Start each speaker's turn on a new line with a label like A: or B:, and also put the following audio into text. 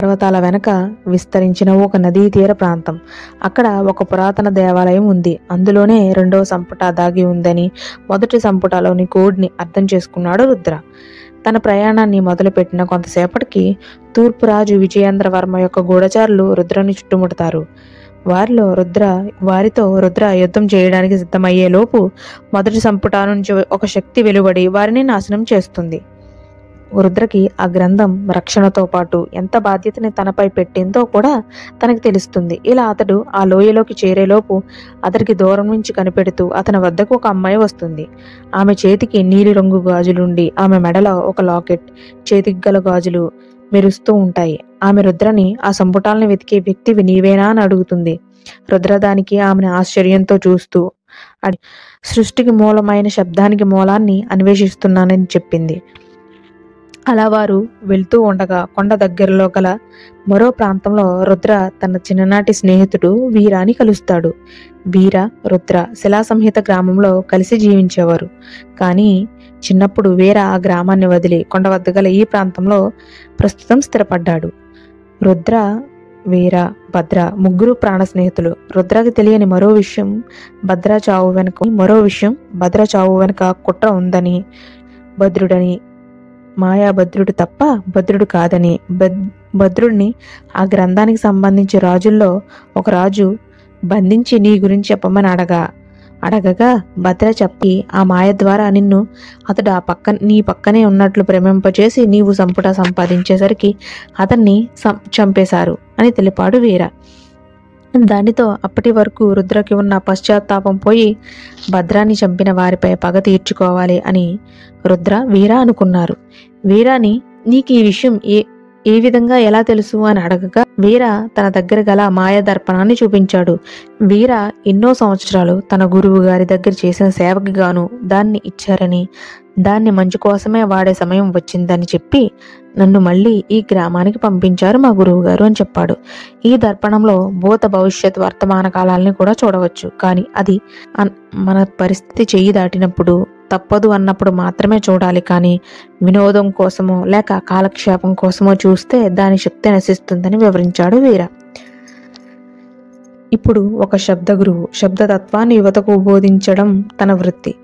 A: పర్వతాల వెనక విస్తరించిన ఒక నదీ తీర ప్రాంతం. అక్కడ ఒక పురాతన దేవాలయం ఉంది. అందులోనే రెండవ సంపుట దాగి ఉందని మొదటి సంపుటలోని కోడ్ని అర్థం చేసుకున్నాడు రుద్ర. తన ప్రయాణాన్ని మొదలుపెట్టిన కొంతసేపటికి తూర్పు రాజు విజయేంద్రవర్మ యొక్క గూఢచారులు రుద్రని చుట్టుముడతారు. వారితో రుద్ర యుద్ధం చేయడానికి సిద్ధమయ్యేలోపు మొదటి సంపుట నుంచి ఒక శక్తి వెలువడి వారిని నాశనం చేస్తుంది. రుద్రకి ఆ గ్రంథం రక్షణతో పాటు ఎంత బాధ్యతని తనపై పెట్టిందో కూడా తనకి తెలుస్తుంది. ఇలా అతడు ఆ లోయలోకి చేరేలోపు అతడికి దూరం నుంచి కనిపెడుతూ అతని వద్దకు ఒక అమ్మాయి వస్తుంది. ఆమె చేతికి నీలిరంగు గాజులుండి ఆమె మెడలో ఒక లాకెట్, చేతికి గల గాజులు మెరుస్తూ ఉంటాయి. ఆమె రుద్రని ఆ సంపుటాలను వెతికే వ్యక్తివి నీవేనా అని అడుగుతుంది. రుద్ర దానికి ఆమెను ఆశ్చర్యంతో చూస్తూ సృష్టికి మూలమైన శబ్దానికి మూలాన్ని అన్వేషిస్తున్నానని చెప్పింది. అలా వారు వెళ్తూ ఉండగా కొండ దగ్గరలో గల మరో ప్రాంతంలో రుద్ర తన చిన్ననాటి స్నేహితుడు వీరాని కలుస్తాడు. వీర, రుద్ర శిలా సంహిత గ్రామంలో కలిసి జీవించేవారు. కానీ చిన్నప్పుడు వీర ఆ గ్రామాన్ని వదిలి కొండ వద్ద గల ఈ ప్రాంతంలో ప్రస్తుతం స్థిరపడ్డాడు. రుద్ర, వీర, భద్ర ముగ్గురు ప్రాణ స్నేహితులు. రుద్రకి తెలియని మరో విషయం భద్ర చావు వెనుక కుట్ర ఉందని, భద్రుడని, మాయాభద్రుడు తప్ప భద్రుడు కాదని, భద్రుడిని ఆ గ్రంథానికి సంబంధించి రాజుల్లో ఒక రాజు బంధించి నీ గురించి చెప్పమని అడగగా భద్ర చెప్పి ఆ మాయ ద్వారా నిన్ను అతడు నీ పక్కనే ఉన్నట్లు భ్రమింపచేసి నీవు సంపుట సంపాదించేసరికి అతన్ని చంపేశారు అని తెలిపాడు వీర. దానితో అప్పటి వరకు రుద్రకి ఉన్న పశ్చాత్తాపం పోయి భద్రాన్ని చంపిన వారిపై పగ తీర్చుకోవాలి అని రుద్ర, వీర అనుకున్నారు. వీరాని నీకు ఈ విషయం ఏ విధంగా ఎలా తెలుసు అని అడగగా వీర తన దగ్గర గల మాయ దర్పణాన్ని చూపించాడు. వీర ఎన్నో సంవత్సరాలు తన గురువు గారి దగ్గర చేసిన సేవకి గాను దాన్ని ఇచ్చారని, దాన్ని మంచి కోసమే వాడే సమయం వచ్చిందని చెప్పి నన్ను మళ్ళీ ఈ గ్రామానికి పంపించారు మా గురువు గారు అని చెప్పాడు. ఈ దర్పణంలో భూత, భవిష్యత్, వర్తమాన కాలాలని కూడా చూడవచ్చు. కానీ అది మన పరిస్థితి చెయ్యి దాటినప్పుడు, తప్పదు అన్నప్పుడు మాత్రమే చూడాలి. కానీ వినోదం కోసమో లేక కాలక్షేపం కోసమో చూస్తే దాని శక్తి నశిస్తుందని వివరించాడు వీర. ఇప్పుడు ఒక శబ్ద గురువు శబ్దతత్వాన్ని యువతకు బోధించడం తన వృత్తి.